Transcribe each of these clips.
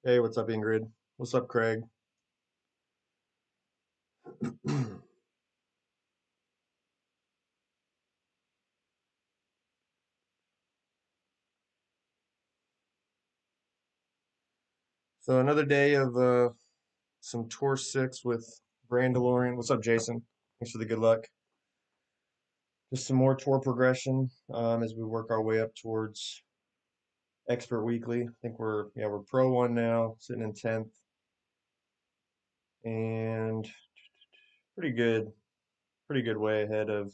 Hey, what's up, Ingrid? What's up, Craig? So another day of some Tour 6 with Brandolorian. What's up, Jason? Thanks for the good luck. Just some more tour progression as we work our way up towards Expert Weekly. I think we're Pro 1 now, sitting in 10th, and pretty good, pretty good way ahead of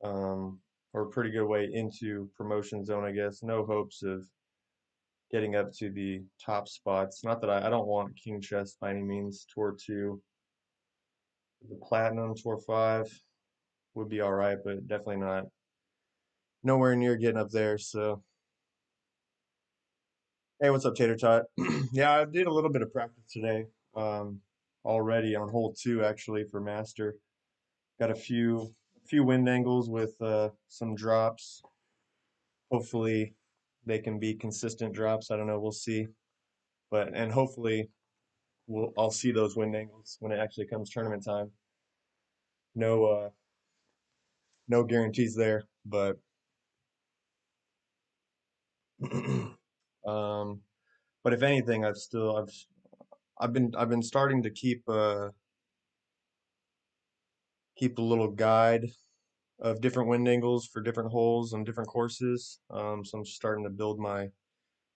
um, or pretty good way into promotion zone, I guess. No hopes of getting up to the top spots. Not that I don't want King Chess by any means. Tour 2. The Platinum Tour 5 would be all right, but definitely not nowhere near getting up there. So, hey, what's up, Tater Tot? Yeah, I did a little bit of practice today already on hole 2 actually for Master. Got a few wind angles with some drops. Hopefully, they can be consistent drops. I don't know. We'll see. And hopefully I'll see those wind angles when it actually comes tournament time. No no guarantees there, but um, but if anything, I've been starting to keep a little guide of different wind angles for different holes and different courses. So I'm starting to build my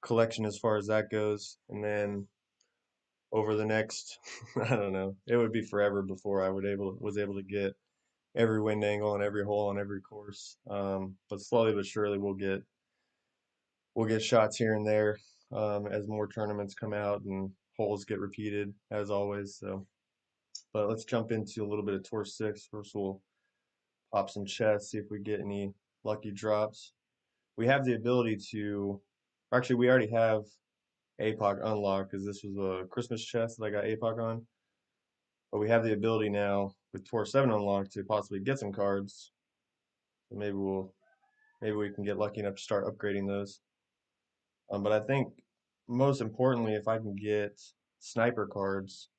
collection as far as that goes, and then over the next I don't know, it would be forever before I was able to get every wind angle and every hole on every course. But slowly but surely we'll get shots here and there as more tournaments come out and holes get repeated as always. So, but let's jump into a little bit of Tour 6. First, we'll pop some chests, see if we get any lucky drops. We have the ability to, actually, we already have APOC unlocked because this was a Christmas chest that I got APOC on. But we have the ability now with Tour 7 unlocked to possibly get some cards. So maybe we can get lucky enough to start upgrading those. But I think most importantly, if I can get sniper cards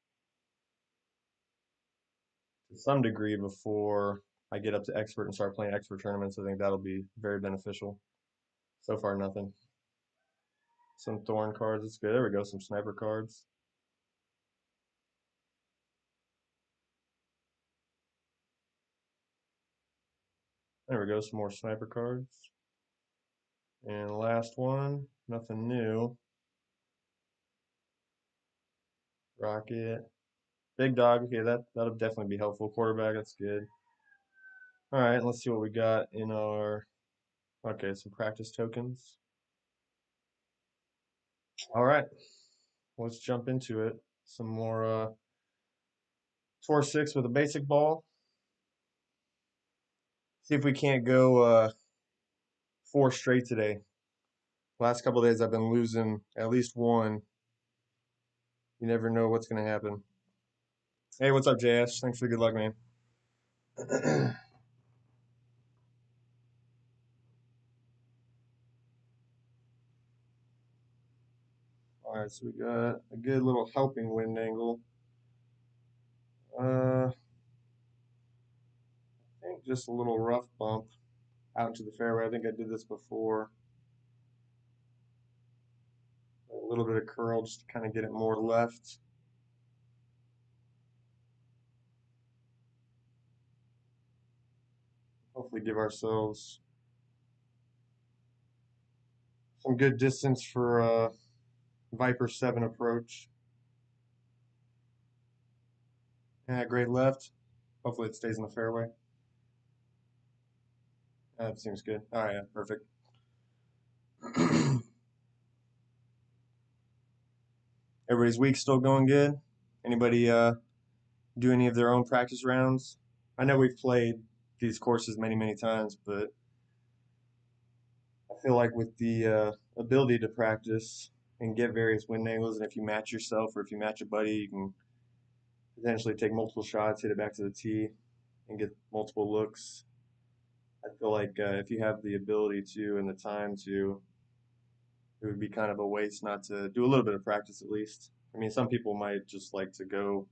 to some degree before I get up to expert and start playing expert tournaments, I think that'll be very beneficial. So far, nothing. Some thorn cards. That's good. There we go. Some sniper cards. There we go. Some more sniper cards. And last one. Nothing new. Rocket. Big dog. Okay, that'll definitely be helpful. Quarterback. That's good. All right. Let's see what we got in our. Okay, some practice tokens. All right. Let's jump into it. Some more Tour 6 with a basic ball. See if we can't go four straight today. Last couple of days I've been losing at least one. You never know what's going to happen. Hey, what's up, JS? Thanks for the good luck, man. All right, so we got a good little helping wind angle. I think just a little rough bump out to the fairway. I think I did this before. A little bit of curl just to kind of get it more left. Hopefully, give ourselves some good distance for Viper 7 approach. Yeah, great left. Hopefully, it stays in the fairway. That seems good. All right, yeah, perfect. Everybody's week still going good? Anybody do any of their own practice rounds? I know we've played these courses many, many times, but I feel like with the ability to practice and get various wind angles, and if you match yourself or if you match a buddy, you can potentially take multiple shots, hit it back to the tee, and get multiple looks. I feel like if you have the ability to and the time to it would be kind of a waste not to do a little bit of practice at least. I mean, some people might just like to go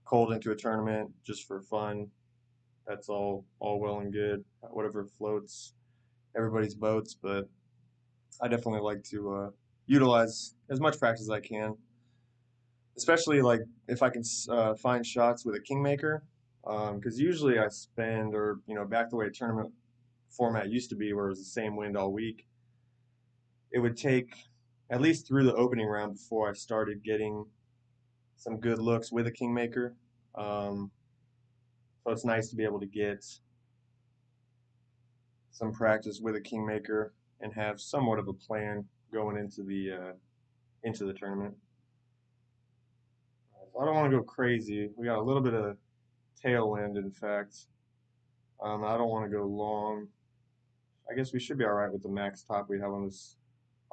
cold into a tournament just for fun. That's all well and good, whatever floats everybody's boats. But I definitely like to utilize as much practice as I can, especially like if I can find shots with a kingmaker. Because usually I spend, or back the way a tournament format used to be, where it was the same wind all week, it would take at least through the opening round before I started getting some good looks with a kingmaker. Um, so it's nice to be able to get some practice with a kingmaker and have somewhat of a plan going into the tournament. So I don't want to go crazy. We got a little bit of tailwind, in fact. I don't want to go long. I guess we should be all right with the max top we have on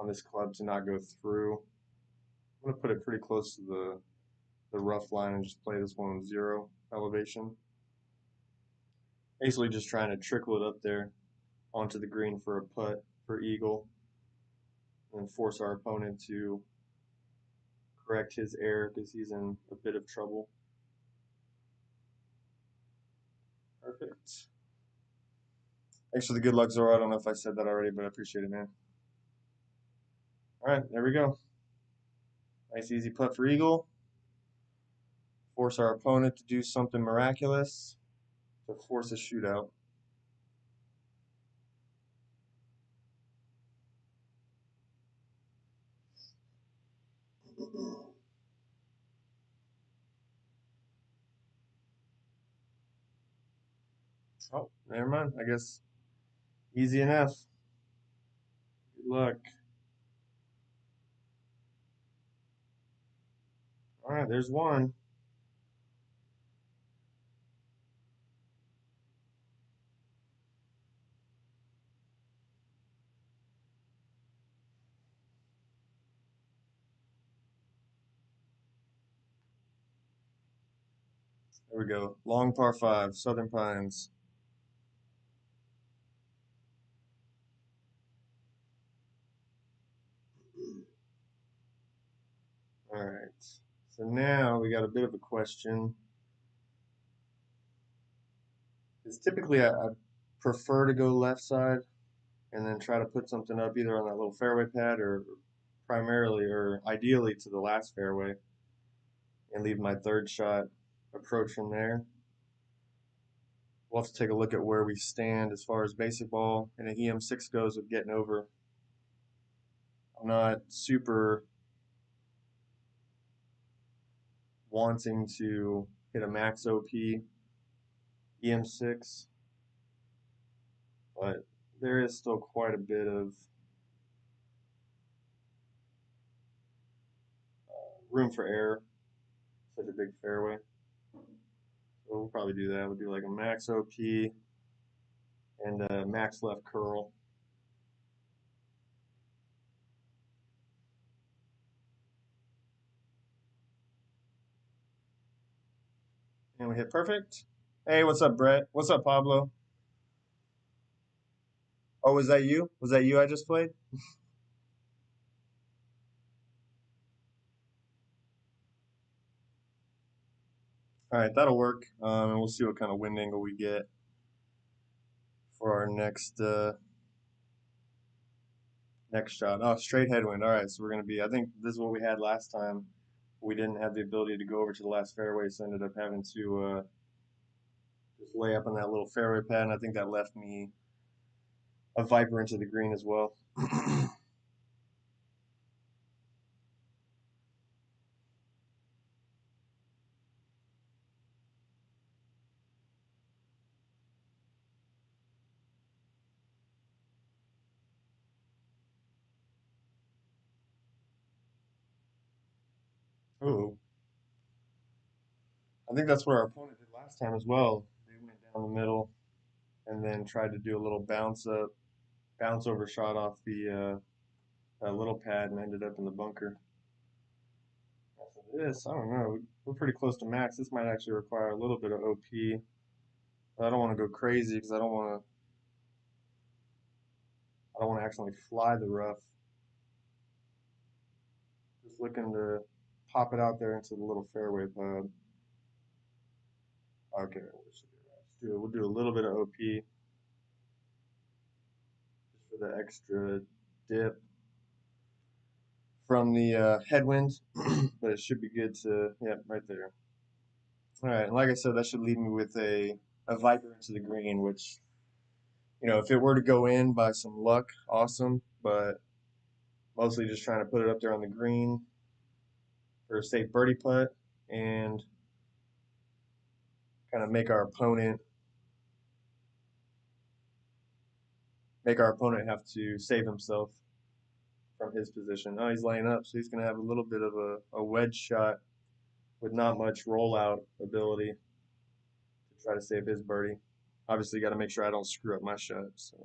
this club to not go through. I'm gonna put it pretty close to the rough line and just play this one with 0 elevation. Basically just trying to trickle it up there onto the green for a putt for eagle and force our opponent to correct his error because he's in a bit of trouble. Perfect. Thanks for the good luck, Zoro. I don't know if I said that already, but I appreciate it, man. All right, there we go. Nice easy putt for eagle. Force our opponent to do something miraculous to force a shootout. Oh, never mind. I guess easy enough. Good luck. All right, there's one. There we go. Long par 5, Southern Pines. All right. So now we got a bit of a question. Because typically I prefer to go left side and then try to put something up either on that little fairway pad or primarily or ideally to the last fairway and leave my third shot approach from there. We'll have to take a look at where we stand as far as basic ball and a EM6 goes with getting over. I'm not super wanting to hit a max OP EM6, but there is still quite a bit of room for error. Such a big fairway. So we'll probably do that. We'll do like a max OP and a max left curl. And we hit perfect. Hey, what's up, Brett? What's up, Pablo? Oh, was that you? Was that you I just played? All right, that'll work. And we'll see what kind of wind angle we get for our next shot. Oh, straight headwind. All right, so we're gonna be. I think this is what we had last time. We didn't have the ability to go over to the last fairway, so ended up having to just lay up on that little fairway pad, and I think that left me a viper into the green as well. Ooh, I think that's what our opponent did last time as well. They went down the middle and then tried to do a little bounce over shot off the little pad and ended up in the bunker. After this, I don't know. We're pretty close to max. This might actually require a little bit of OP. But I don't want to go crazy because I don't want to accidentally fly the rough. Just looking to pop it out there into the little fairway pad. Okay, we'll do a little bit of OP just for the extra dip from the headwind, but it should be good to, yeah, right there. All right, and like I said, that should leave me with a Viper into the green, which, if it were to go in by some luck, awesome, but mostly just trying to put it up there on the green for a safe birdie putt and kind of make our opponent have to save himself from his position. Oh, he's laying up, so he's going to have a little bit of a wedge shot with not much rollout ability to try to save his birdie. Obviously, got to make sure I don't screw up my shot. So,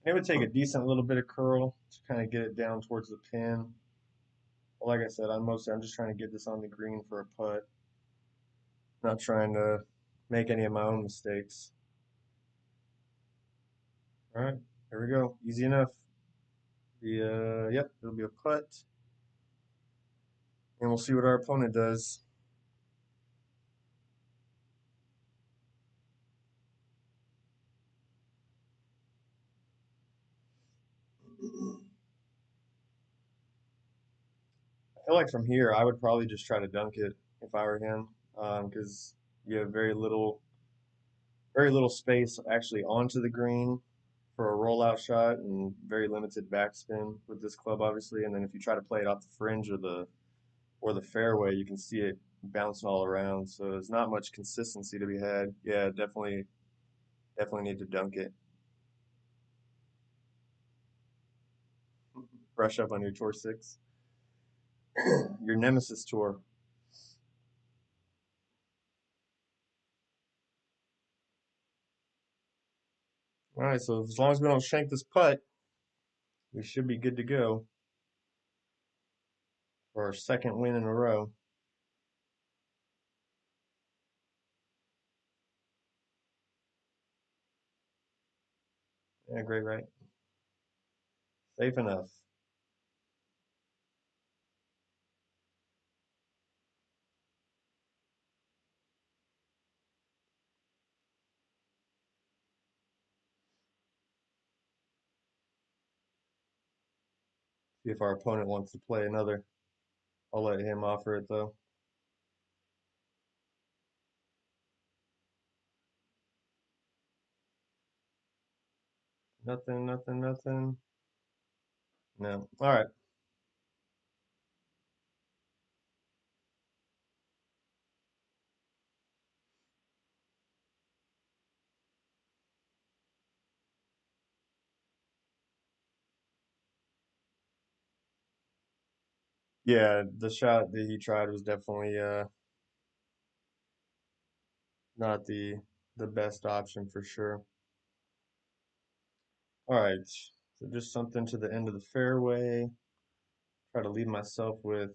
it would take a decent little bit of curl to kind of get it down towards the pin. But like I said, I'm just trying to get this on the green for a putt, not trying to make any of my own mistakes. All right, here we go. Easy enough. Yep, it'll be a putt, and we'll see what our opponent does. I feel like from here, I would probably just try to dunk it if I were him, because you have very little space actually onto the green for a rollout shot, and very limited backspin with this club, obviously. And then if you try to play it off the fringe or the fairway, you can see it bouncing all around. So there's not much consistency to be had. Yeah, definitely need to dunk it. Brush up on your tour six, your nemesis tour. All right, so as long as we don't shank this putt, we should be good to go for our second win in a row. Yeah, great, right? Safe enough. See if our opponent wants to play another. I'll let him offer it though. Nothing, nothing, nothing. No. All right. Yeah, the shot that he tried was definitely not the best option for sure. All right. So just something to the end of the fairway. Try to leave myself with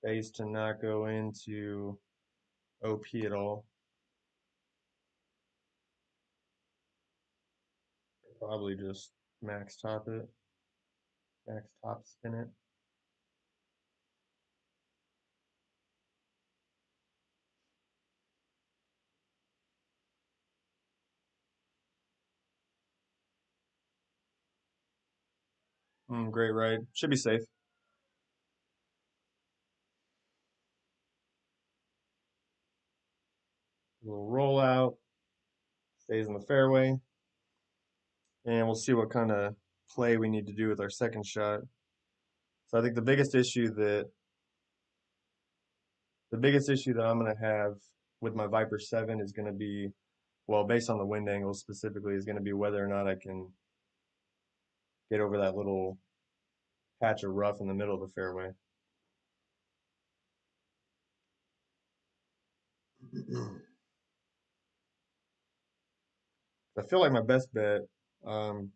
space to not go into OP at all. Probably just max top it, max top spin it. Great ride. Should be safe. A little rollout, stays in the fairway, and we'll see what kind of play we need to do with our second shot. So I think the biggest issue that I'm going to have with my Viper 7 is going to be, well, based on the wind angle specifically, is going to be whether or not I can get over that little patch of rough in the middle of the fairway. I feel like my best bet,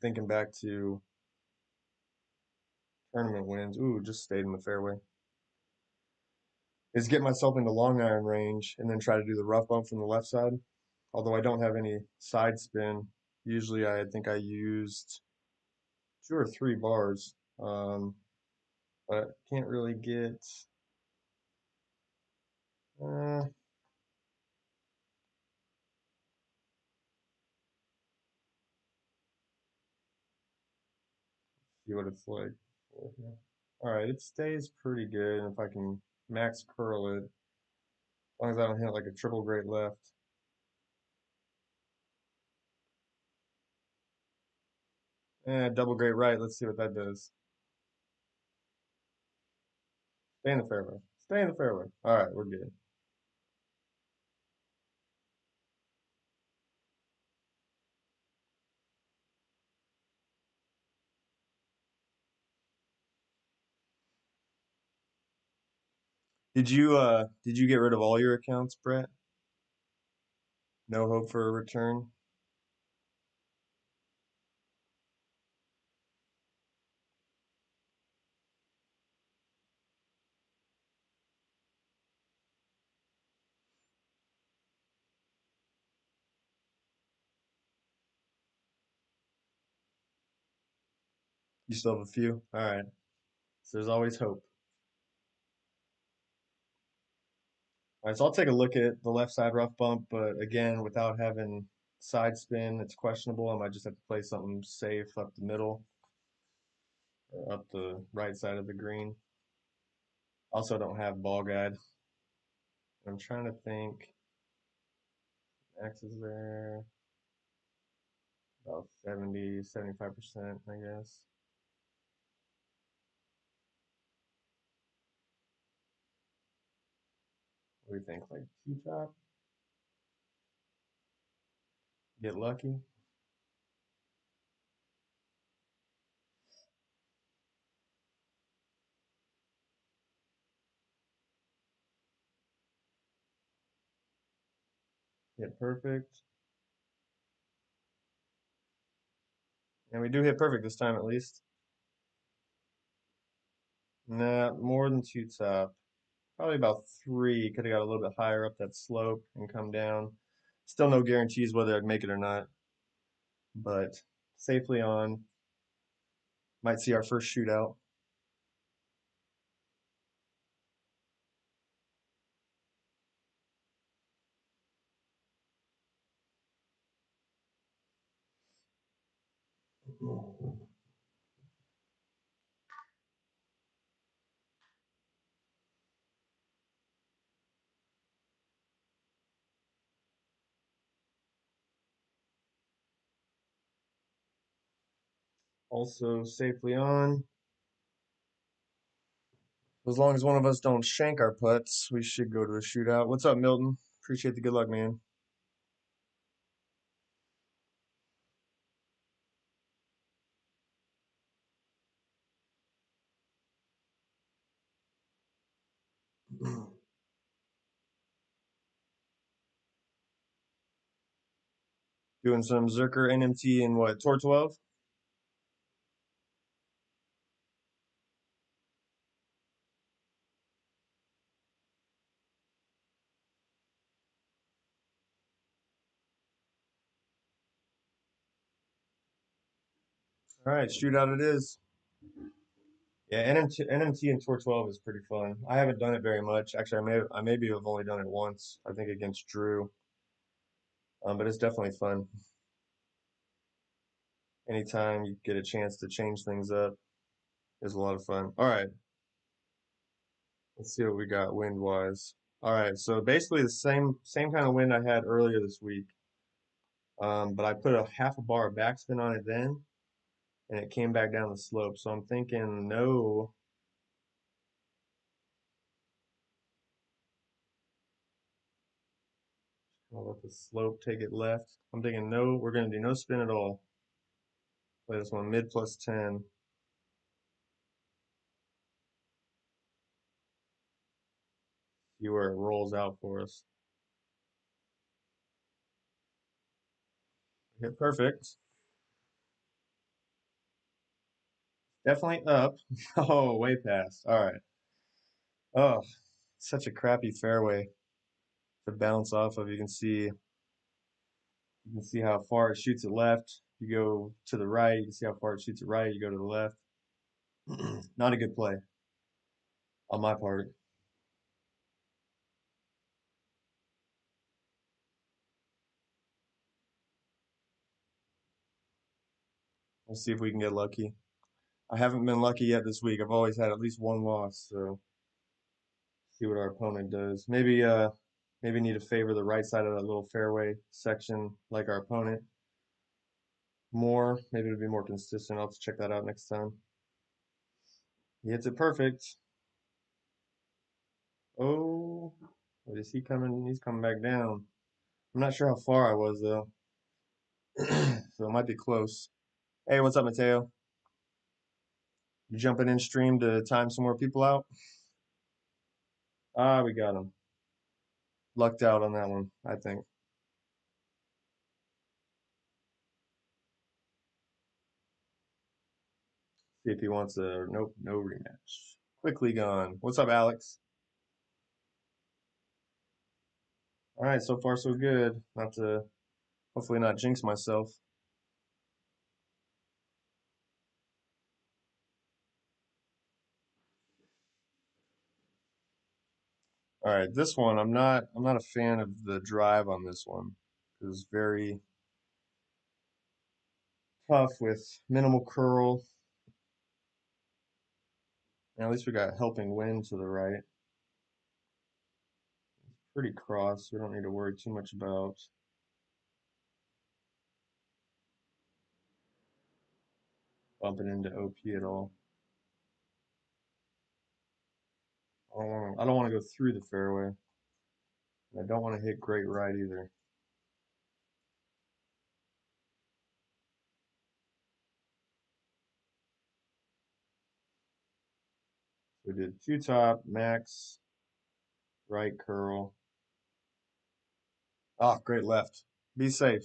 thinking back to tournament wins, ooh, just stayed in the fairway, is get myself into long iron range and then try to do the rough bump from the left side. Although I don't have any side spin, usually I think I used 2 or 3 bars, but can't really get. Uh, see what it's like. All right, it stays pretty good, and if I can max curl it, as long as I don't hit like a triple great left. Double great right. Let's see what that does. Stay in the fairway. Stay in the fairway. All right, we're good. Did you get rid of all your accounts, Brett? No hope for a return? You still have a few? All right. So there's always hope. All right, so I'll take a look at the left side rough bump, but again, without having side spin, it's questionable. I might just have to play something safe up the middle or up the right side of the green. Also don't have ball guide. I'm trying to think. X is there. About 70, 75%, I guess. What do you think? Like T-top? Get lucky? Hit perfect? And we do hit perfect this time at least. Nah, more than two top. Probably about three. Could have got a little bit higher up that slope and come down. Still no guarantees whether I'd make it or not, but safely on. Might see our first shootout. Also safely on. As long as one of us don't shank our putts, we should go to a shootout. What's up, Milton? Appreciate the good luck, man. Doing some Zerker NMT in what, Tour 12? All right, shootout it is. Yeah, NMT and Tour 12 is pretty fun. I haven't done it very much. Actually, I maybe have only done it once. I think against Drew, but it's definitely fun. Anytime you get a chance to change things up is a lot of fun. All right, let's see what we got wind wise. All right, so basically the same kind of wind I had earlier this week, but I put a half a bar of backspin on it then, and it came back down the slope. So I'm thinking no, I'll let the slope take it left. I'm thinking no, we're gonna do no spin at all. Play this one mid plus 10. See where it rolls out for us. Hit perfect. Definitely up. Oh, way past. All right. Oh, such a crappy fairway to bounce off of. You can see how far it shoots it left. You go to the right, you can see how far it shoots it right. You go to the left. Not a good play on my part. We'll see if we can get lucky. I haven't been lucky yet this week. I've always had at least one loss, so see what our opponent does. Maybe need to favor the right side of that little fairway section like our opponent more. Maybe it'll be more consistent. I'll have to check that out next time. He hits it perfect. Oh, what is he coming? He's coming back down. I'm not sure how far I was though, so it might be close. Hey, what's up, Mateo? You jumping in stream to time some more people out? Ah, we got him. Lucked out on that one, I think. See if he wants a nope, no rematch. Quickly gone. What's up, Alex? All right, so far so good. Not to hopefully not jinx myself. All right, this one I'm not a fan of the drive on this one. It's very tough with minimal curl. And at least we got helping wind to the right. Pretty cross. We don't need to worry too much about bumping into OP at all. I don't want to go through the fairway. And I don't want to hit great right either. So we did two top, max, right curl. Ah, great left. Be safe.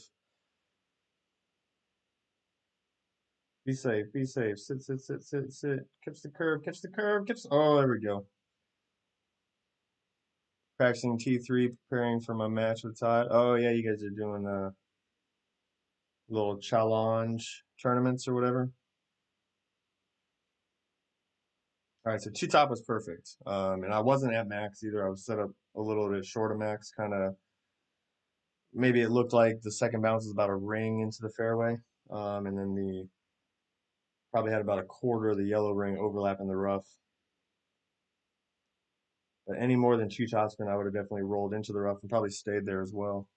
Be safe. Be safe. Sit, sit, sit, sit, sit. Catch the curve. Catch the curve. Catch. Oh, there we go. Practicing T3, preparing for my match with Todd. Oh yeah, you guys are doing little challenge tournaments or whatever. All right, so two top was perfect, and I wasn't at max either. I was set up a little bit short of max, kind of. Maybe it looked like the second bounce was about a ring into the fairway, and then the probably had about a quarter of the yellow ring overlap in the rough. But any more than two topspin, I would have definitely rolled into the rough and probably stayed there as well.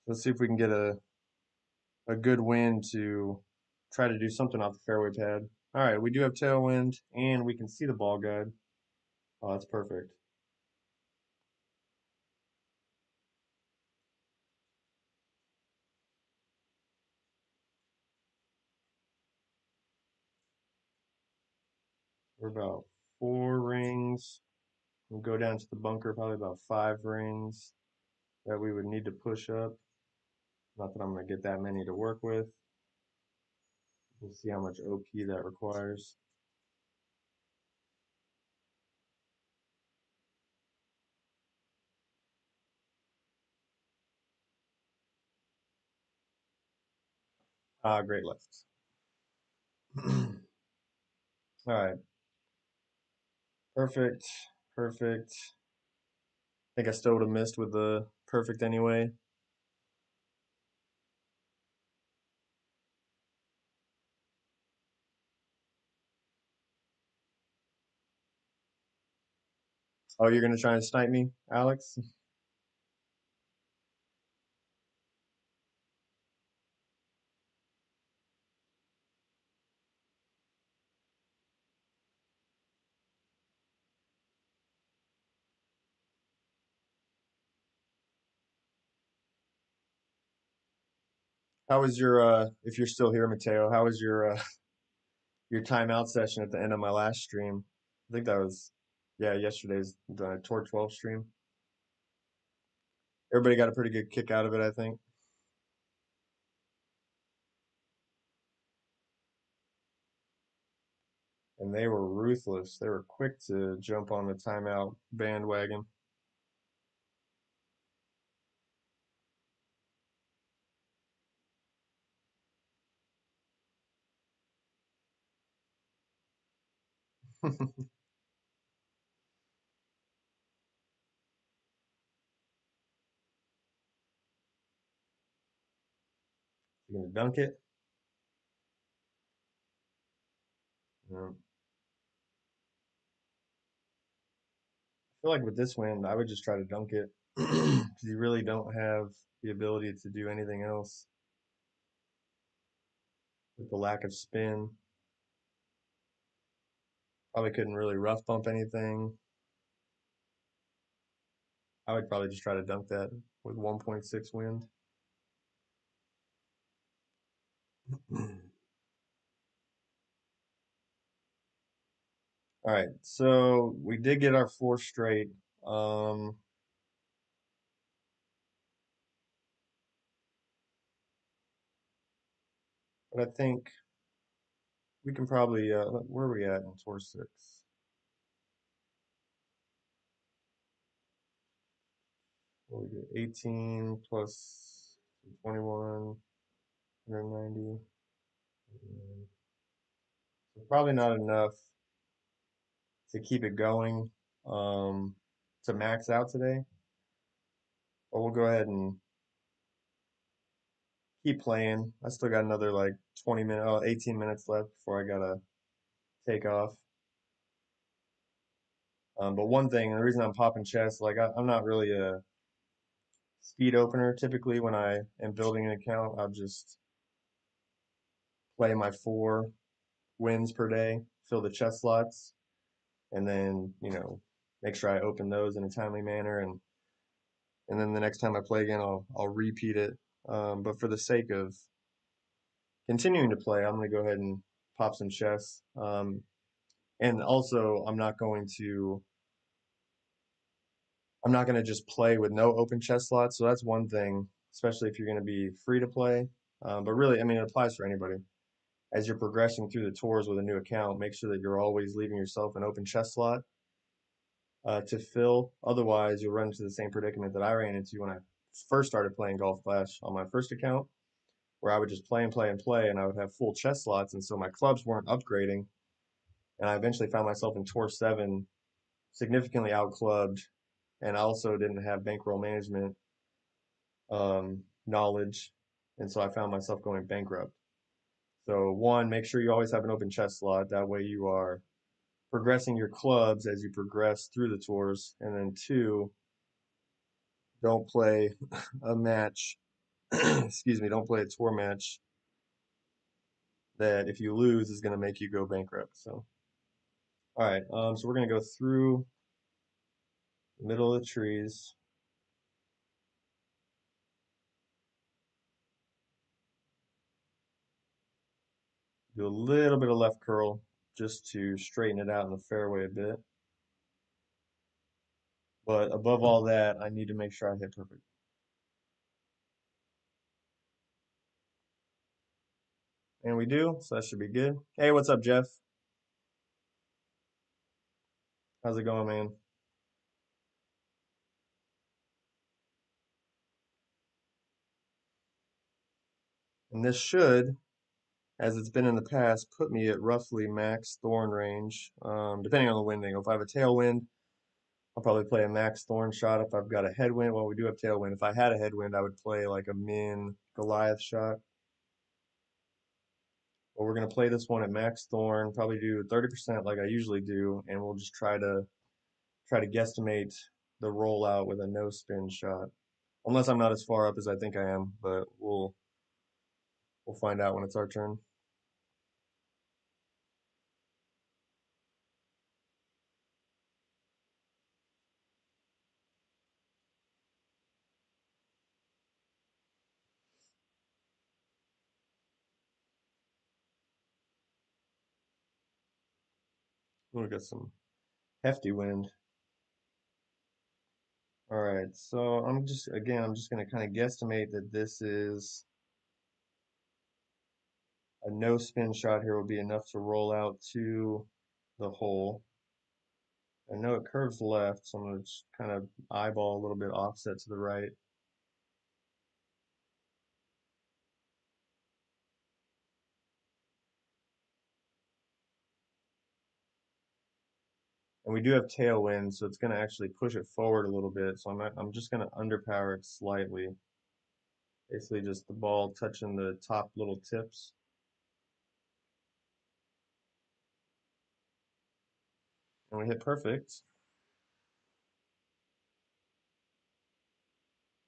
Let's see if we can get a good wind to try to do something off the fairway pad. All right, we do have tailwind, and we can see the ball guide. Oh, that's perfect. We're about four rings. We'll go down to the bunker, probably about five rings that we would need to push up. Not that I'm going to get that many to work with. We'll see how much OP that requires. Ah, great left. All right, perfect, perfect. I think I still would have missed with the perfect anyway. Oh, you're going to try and snipe me, Alex? How was your if you're still here, Mateo, how was your timeout session at the end of my last stream? I think that was Yeah, yesterday's the Tour 12 stream. Everybody got a pretty good kick out of it, I think. And they were ruthless. They were quick to jump on the timeout bandwagon. You gonna dunk it? Yeah. I feel like with this win, I would just try to dunk it because you really don't have the ability to do anything else with the lack of spin. Probably couldn't really rough bump anything. I would probably just try to dunk that with 1.6 wind. All right, so we did get our four straight. Um, but I think we can probably where are we at in tour six? What we get? 18 plus 21, 190. So probably not enough to keep it going um, to max out today. But we'll go ahead and keep playing. I still got another like 20 minutes, 18 minutes left before I gotta take off. But one thing, the reason I'm popping chess, like I'm not really a speed opener. Typically, when I am building an account, I'll just play my four wins per day, fill the chess slots, and then make sure I open those in a timely manner, and then the next time I play again, I'll repeat it. But for the sake of continuing to play, I'm gonna go ahead and pop some chess. And also, I'm not gonna just play with no open chess slots. So that's one thing, especially if you're gonna be free to play. But really, I mean, it applies for anybody. As you're progressing through the tours with a new account, make sure that you're always leaving yourself an open chess slot to fill. Otherwise, you'll run into the same predicament that I ran into when I first started playing Golf Clash on my first account, where I would just play and play and play, and I would have full chess slots, and so my clubs weren't upgrading. And I eventually found myself in Tour 7 significantly outclubbed, and I also didn't have bankroll management knowledge, and so I found myself going bankrupt. So one, make sure you always have an open chess slot. That way you are progressing your clubs as you progress through the tours. And then two, don't play a match, excuse me, don't play a tour match that if you lose is going to make you go bankrupt. So, all right, so we're going to go through the middle of the trees. Do a little bit of left curl just to straighten it out in the fairway a bit. But above all that, I need to make sure I hit perfect. And we do, so that should be good. Hey, what's up, Jeff? How's it going, man? And this should, as it's been in the past, put me at roughly max thorn range, depending on the wind angle. If I have a tailwind, I'll probably play a max thorn shot. If I've got a headwind, well, we do have tailwind. If I had a headwind, I would play like a min Goliath shot. But we're gonna play this one at max thorn, probably do 30% like I usually do, and we'll just try to guesstimate the rollout with a no spin shot. Unless I'm not as far up as I think I am, but we'll find out when it's our turn. We got some Hefty wind. All right, so I'm just gonna kind of guesstimate that this is a no spin shot here will be enough to roll out to the hole. I know it curves left, so I'm gonna just kind of eyeball a little bit offset to the right. And we do have tailwind, so it's gonna actually push it forward a little bit. So I'm just gonna underpower it slightly. Basically just the ball touching the top little tips. And we hit perfect.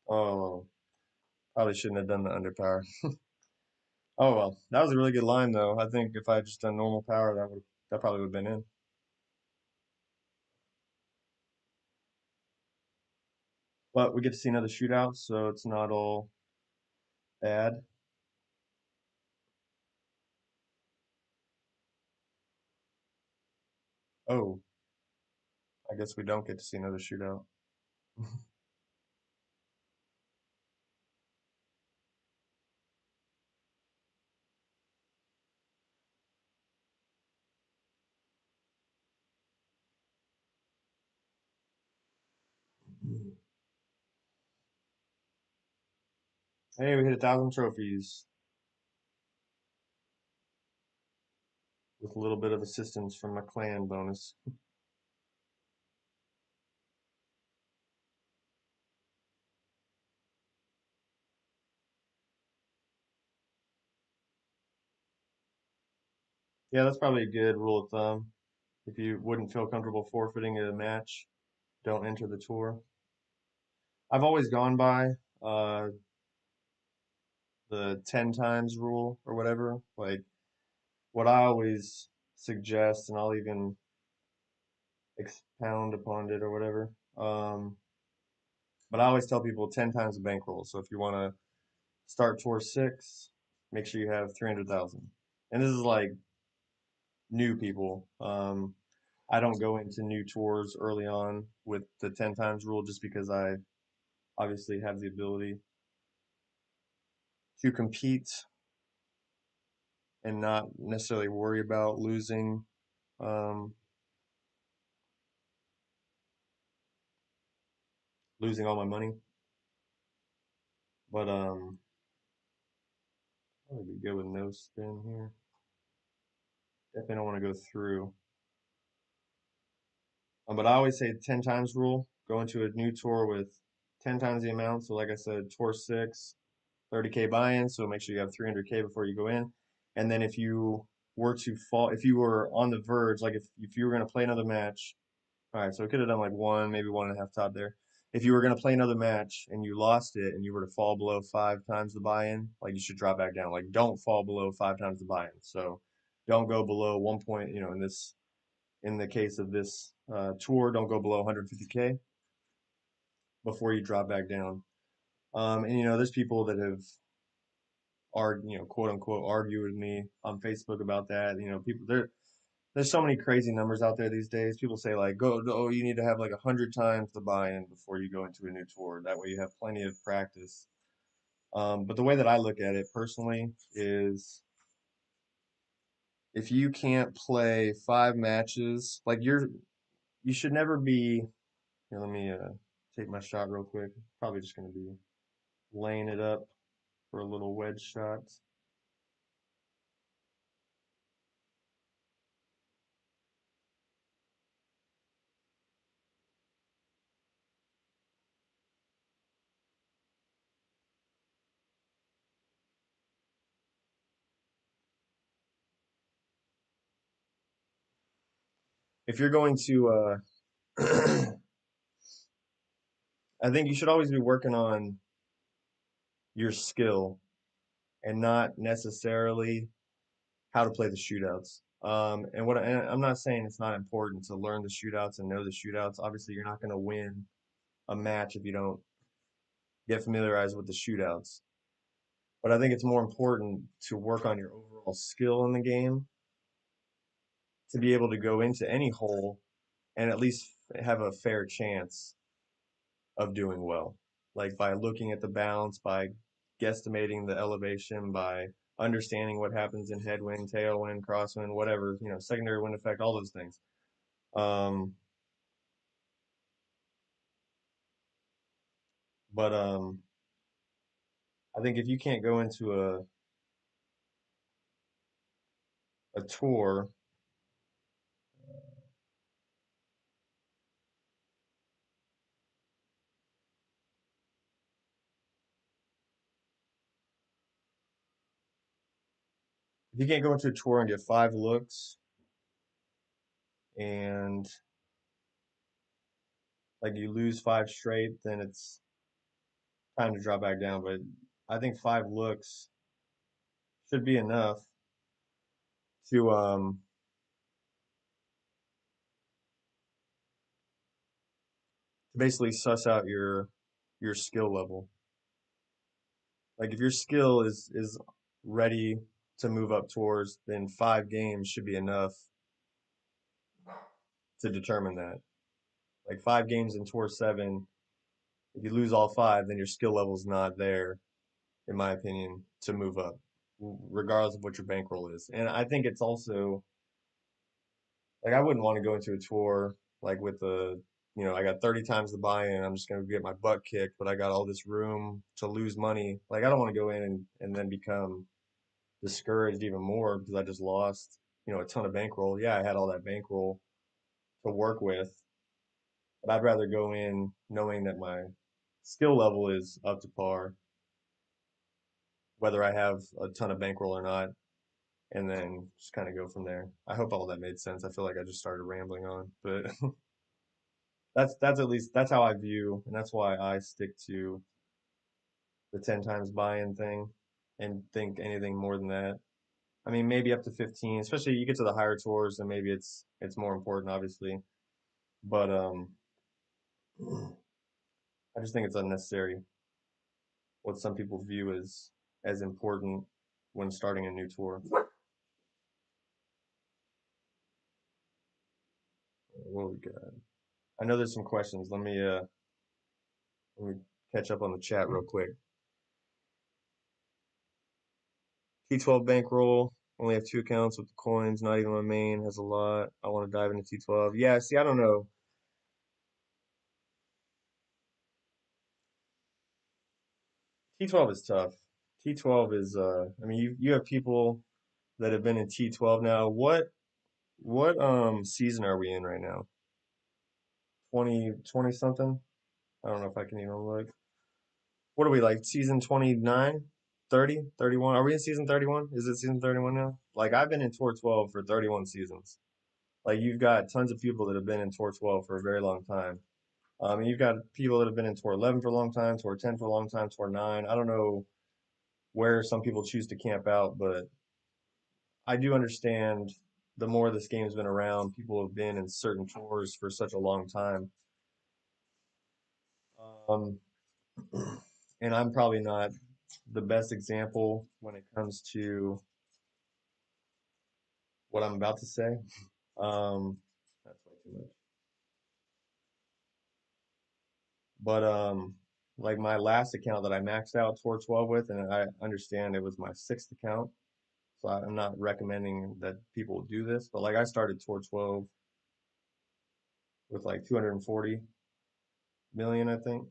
Oh, probably shouldn't have done the underpower. Oh well, that was a really good line though. I think if I had just done normal power, that probably would have been in. But we get to see another shootout, so it's not all bad. Oh, I guess we don't get to see another shootout. Hey, we hit 1,000 trophies with a little bit of assistance from my clan bonus. Yeah, that's probably a good rule of thumb. If you wouldn't feel comfortable forfeiting a match, don't enter the tour. I've always gone by uh, the 10 times rule or whatever. Like what I always suggest, and I'll even expound upon it or whatever. But I always tell people 10 times the bankroll. So if you want to start tour six, make sure you have 300,000. And this is like new people. I don't go into new tours early on with the 10 times rule just because I obviously have the ability to compete and not necessarily worry about um, losing all my money. But probably be good with no spin here. Definitely don't want to go through. But I always say 10 times rule. Go into a new tour with 10 times the amount. So like I said, tour six, 30K buy-in. So make sure you have 300K before you go in. And then if you were to fall, if you were on the verge, like if you were going to play another match, all right, so we could have done like one, maybe one and a half top there. If you were going to play another match and you lost it and you were to fall below five times the buy-in, like you should drop back down. Like don't fall below five times the buy-in. So don't go below 1 point, in the case of this tour, don't go below 150K before you drop back down. And there's people that have quote unquote argue with me on Facebook about that. People there's so many crazy numbers out there these days. People say like, go, oh, you need to have like 100 times the buy-in before you go into a new tour. That way you have plenty of practice. But the way that I look at it personally is if you can't play 5 matches, like you should never be. Here, let me take my shot real quick. Probably just gonna be laying it up for a little wedge shot. If you're going to, I think you should always be working on your skill and not necessarily how to play the shootouts. And I'm not saying it's not important to learn the shootouts and know the shootouts. Obviously, you're not going to win a match if you don't get familiarized with the shootouts. But I think it's more important to work on your overall skill in the game to be able to go into any hole and at least have a fair chance of doing well. Like by looking at the balance, by guesstimating the elevation, by understanding what happens in headwind, tailwind, crosswind, whatever, secondary wind effect, all those things. Um, but I think if you can't go into a tour, if you can't go into a tour and get 5 looks and like you lose 5 straight, then it's time to drop back down. But I think 5 looks should be enough to basically suss out your skill level. Like if your skill is ready to move up towards, then 5 games should be enough to determine that. Like 5 games in tour 7, if you lose all 5, then your skill level's not there, in my opinion, to move up, regardless of what your bankroll is. And I think it's also like I wouldn't want to go into a tour like with I got 30 times the buy-in. I'm just going to get my butt kicked, but I got all this room to lose money. Like I don't want to go in and then become discouraged even more because I just lost, a ton of bankroll. Yeah, I had all that bankroll to work with, but I'd rather go in knowing that my skill level is up to par, whether I have a ton of bankroll or not, and then just kind of go from there. I hope all that made sense. I feel like I just started rambling on, but that's at least that's how I view, and that's why I stick to the 10 times buy-in thing and think anything more than that. I mean, maybe up to 15, especially you get to the higher tours, and maybe it's more important, obviously. But I just think it's unnecessary what some people view as important when starting a new tour. What we got? I know there's some questions. Let me catch up on the chat real quick. T12 bankroll. Only have 2 accounts with the coins. Not even my main has a lot. I want to dive into T12. Yeah, see, I don't know. T12 is tough. T12 is I mean you have people that have been in T12 now. What season are we in right now? 2020 something? I don't know if I can even look. What are we like season 29, 30, 31? Are we in season 31? Is it season 31 now? Like I've been in Tour 12 for 31 seasons. Like you've got tons of people that have been in Tour 12 for a very long time. And you've got people that have been in Tour 11 for a long time, Tour 10 for a long time, Tour 9. I don't know where some people choose to camp out, but I do understand the more this game's been around, people have been in certain tours for such a long time. Um, and I'm probably not the best example when it comes to what I'm about to say. Um, that's way too much. But like my last account that I maxed out Tour 12 with, and I understand it was my sixth account, so I'm not recommending that people do this. But like I started Tour 12 with like 240 million, I think.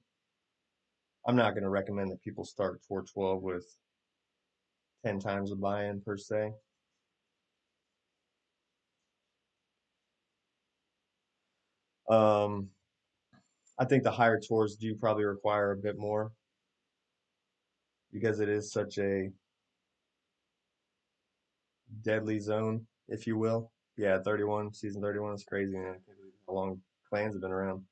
I'm not going to recommend that people start Tour 12 with 10 times the buy-in per se. Um, I think the higher tours do probably require a bit more because it is such a deadly zone, if you will. Yeah, 31, season 31 is crazy, man. I can't believe how long clans have been around.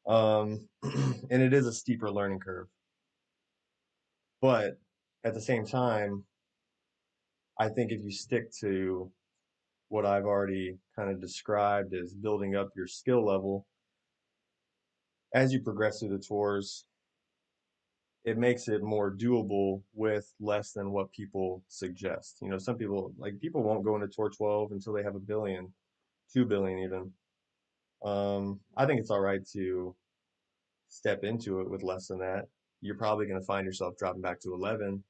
And it is a steeper learning curve. But at the same time, I think if you stick to what I've already kind of described as building up your skill level, as you progress through the tours, it makes it more doable with less than what people suggest. Some people, like people won't go into Tour 12 until they have a billion, 2 billion even. I think it's all right to step into it with less than that. You're probably going to find yourself dropping back to 11,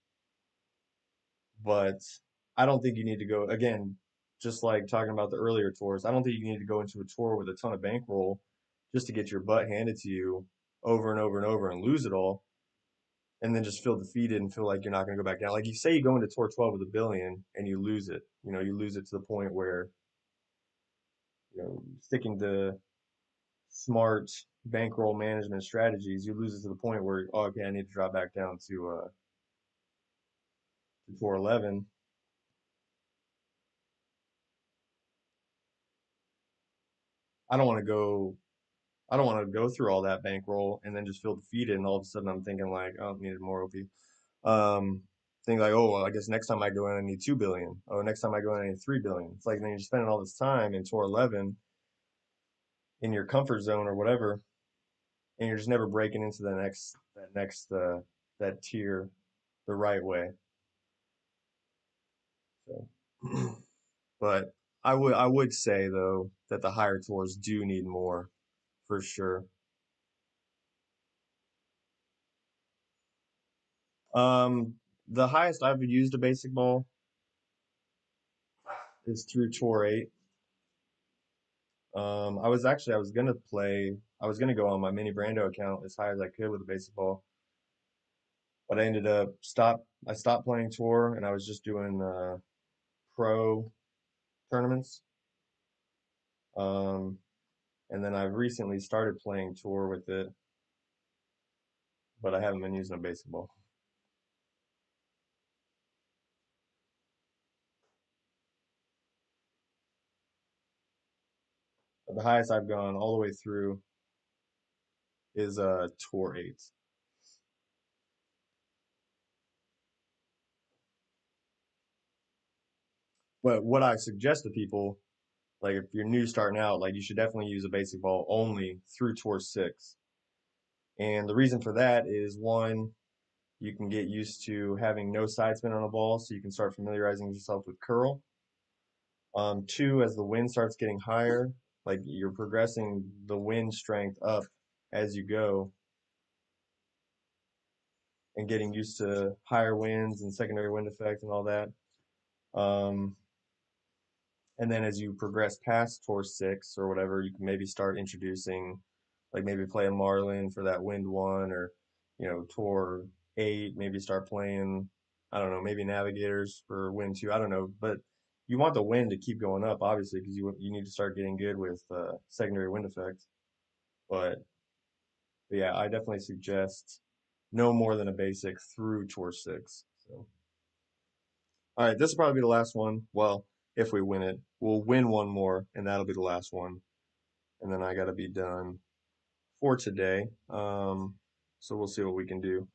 but I don't think you need to go again, just like talking about the earlier tours. I don't think you need to go into a tour with a ton of bankroll just to get your butt handed to you over and over and over and lose it all and then just feel defeated and feel like you're not going to go back down. Like you say you go into tour 12 with $1 billion and you lose it. You lose it to the point where, sticking to smart bankroll management strategies, you lose it to the point where, oh, okay, I need to drop back down to tour 11. I don't want to go I don't want to go through all that bankroll and then just feel defeated and all of a sudden I'm thinking like, oh, I needed more OP. Think like, oh, well, I guess next time I go in, I need 2 billion. Oh, next time I go in, I need 3 billion. It's like then you're spending all this time in tour 11 in your comfort zone or whatever, and you're just never breaking into that tier the right way. So, but I would say though that the higher tours do need more for sure. Um, the highest I've used a basic ball is through tour 8. I was gonna go on my mini Brando account as high as I could with a basic ball, but I stopped playing tour and I was just doing pro tournaments. Um, and then I've recently started playing tour with it, but I haven't been using a basic ball. But the highest I've gone all the way through is tour 8. But what I suggest to people, like if you're new starting out, like you should definitely use a basic ball only through tour 6. And the reason for that is one, you can get used to having no side spin on a ball, so you can start familiarizing yourself with curl. Two, as the wind starts getting higher, like you're progressing the wind strength up as you go and getting used to higher winds and secondary wind effect and all that. Um, and then as you progress past tour 6 or whatever, you can maybe start introducing, like maybe play a Marlin for that wind one, or tour 8, maybe start playing, I don't know, maybe navigators for wind 2. I don't know, but you want the wind to keep going up, obviously, because you need to start getting good with secondary wind effect. But yeah, I definitely suggest no more than a basic through tour 6. So, all right, this will probably be the last one. Well, if we win it, we'll win one more, and that'll be the last one. And then I got to be done for today. So we'll see what we can do.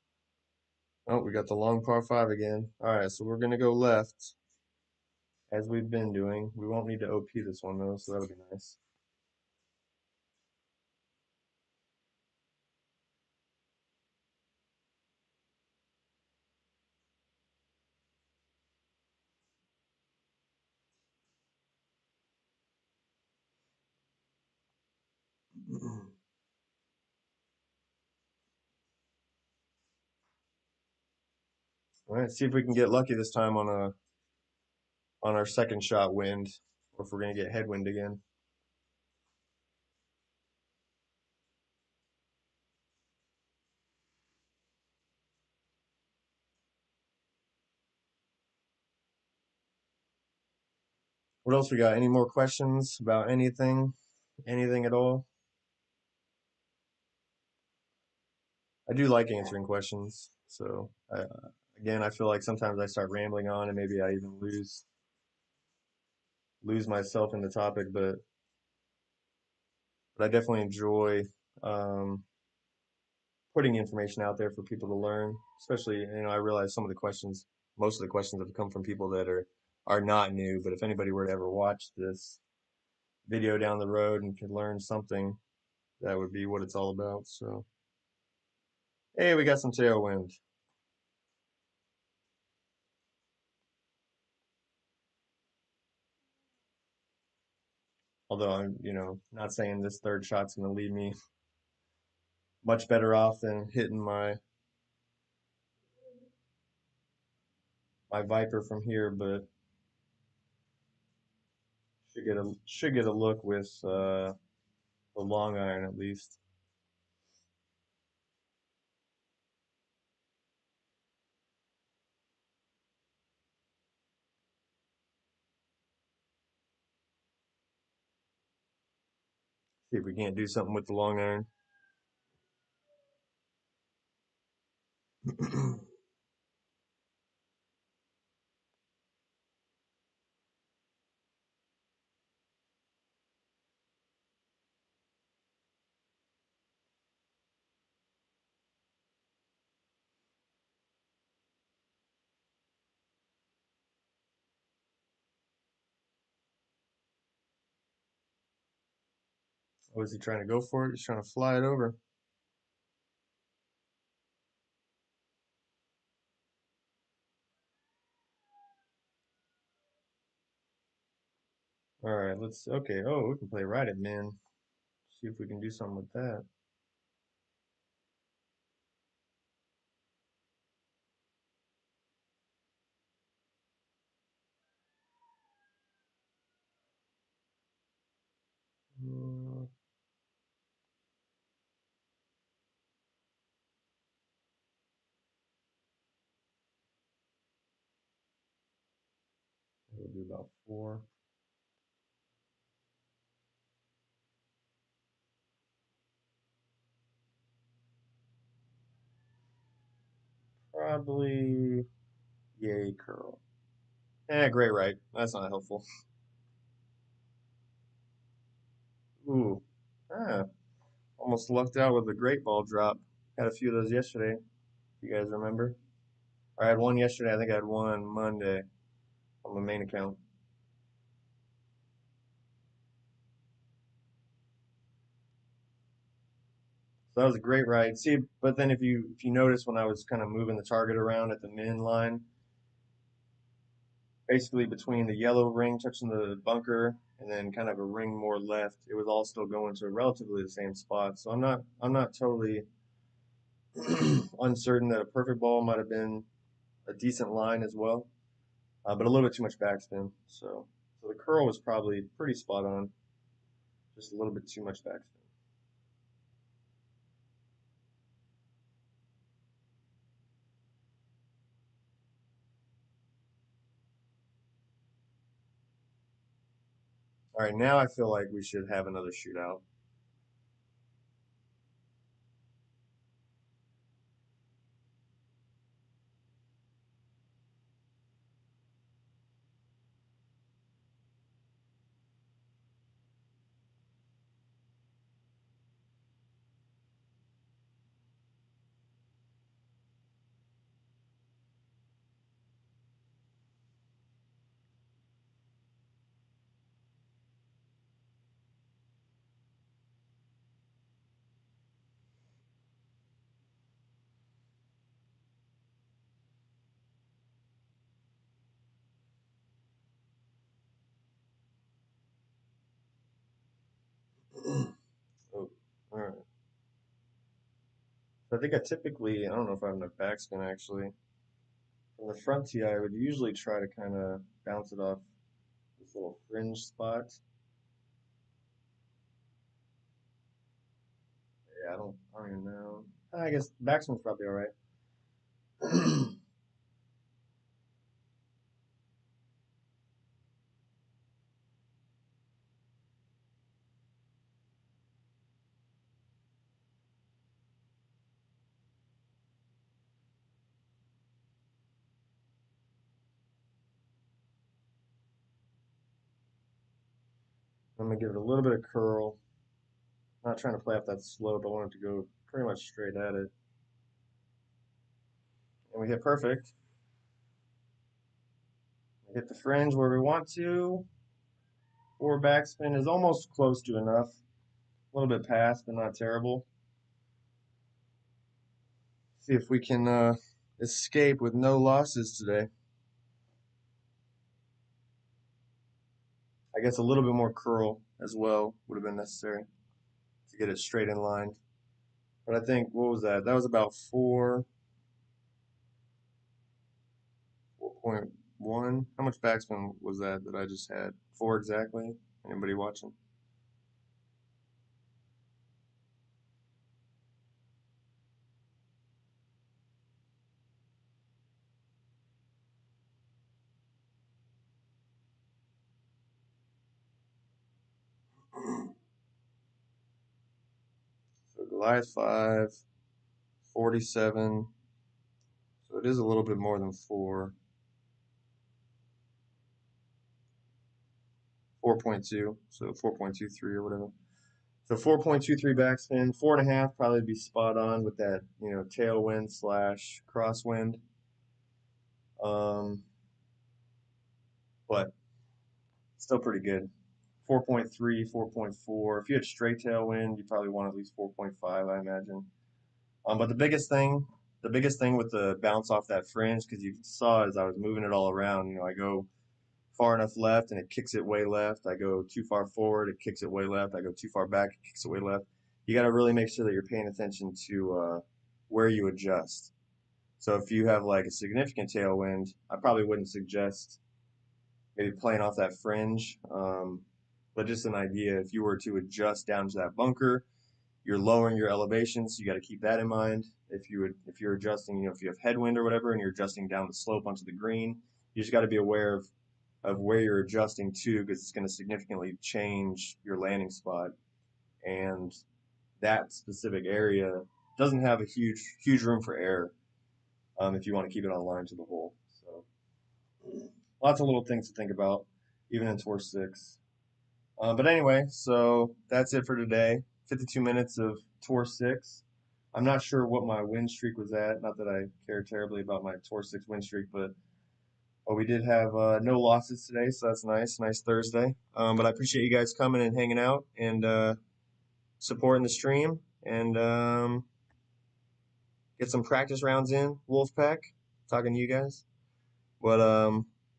Oh, we got the long par 5 again. All right, so we're gonna go left as we've been doing. We won't need to OP this one though, so that'll be nice. All right, see if we can get lucky this time on our second shot wind, or if we're gonna get headwind again. What else we got? Any more questions about anything? Anything at all? I do like answering questions. So again, I feel like sometimes I start rambling on and maybe I even lose myself in the topic, but I definitely enjoy um, putting information out there for people to learn. Especially, I realize most of the questions have come from people that are not new. But if anybody were to ever watch this video down the road and could learn something, that would be what it's all about. So, hey, we got some tailwind. I'll Although I'm, not saying this third shot's going to leave me much better off than hitting my Viper from here, but should get a look with the long iron at least. See if we can't do something with the long iron. Oh, is he trying to go for it? He's trying to fly it over. All right, okay. Oh, we can play right at min. See if we can do something with that. Uh, we'll do about 4. Probably yay curl. Great right. That's not helpful. Ooh. Ah, almost lucked out with a great ball drop. Had a few of those yesterday, if you guys remember. I had one yesterday. I think I had one Monday on my main account. So that was a great ride. See, but then if you notice when I was kind of moving the target around at the min line, basically between the yellow ring touching the bunker and then kind of a ring more left, it was all still going to relatively the same spot. So I'm not totally uncertain that a perfect ball might have been a decent line as well, but a little bit too much backspin. So the curl was probably pretty spot on, just a little bit too much backspin. All right, now I feel like we should have another shootout. Oh, all right. So I think I don't know if I have enough backspin actually. From the front tee, I would usually try to kind of bounce it off this little fringe spot. Yeah, I don't even know. I guess backspin's probably all right. I'm gonna give it a little bit of curl. Not trying to play off that slope. I want it to go pretty much straight at it. And we hit perfect. We hit the fringe where we want to. Forward backspin is almost close to enough. A little bit past, but not terrible. See if we can escape with no losses today. I guess a little bit more curl as well would have been necessary to get it straight in line. But I think, what was that? That was about 4.1. How much backspin was that I just had? 4 exactly? Anybody watching? So Goliath 5, 47. So it is a little bit more than 4. 4.2. So 4.23 or whatever. So 4.23 backspin, 4.5 probably be spot on with that, tailwind slash crosswind. Um, but still pretty good. 4.3, 4.4. If you had straight tailwind, you probably want at least 4.5, I imagine. But the biggest thing with the bounce off that fringe, because you saw as I was moving it all around, I go far enough left and it kicks it way left. I go too far forward, it kicks it way left. I go too far back, it kicks it way left. You got to really make sure that you're paying attention to where you adjust. So if you have like a significant tailwind, I probably wouldn't suggest maybe playing off that fringe. But just an idea, if you were to adjust down to that bunker, you're lowering your elevation, so you got to keep that in mind. If you're adjusting, if you have headwind or whatever, and you're adjusting down the slope onto the green, you just got to be aware of where you're adjusting to, because it's going to significantly change your landing spot. And that specific area doesn't have a huge room for error if you want to keep it on line to the hole. So lots of little things to think about, even in Tour 6. But anyway, so that's it for today. 52 minutes of Tour 6. I'm not sure what my win streak was at. Not that I care terribly about my Tour 6 win streak, but we did have no losses today, so that's nice. Nice Thursday. But I appreciate you guys coming and hanging out and supporting the stream and get some practice rounds in, Wolfpack. Talking to you guys. But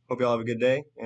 hope y'all have a good day.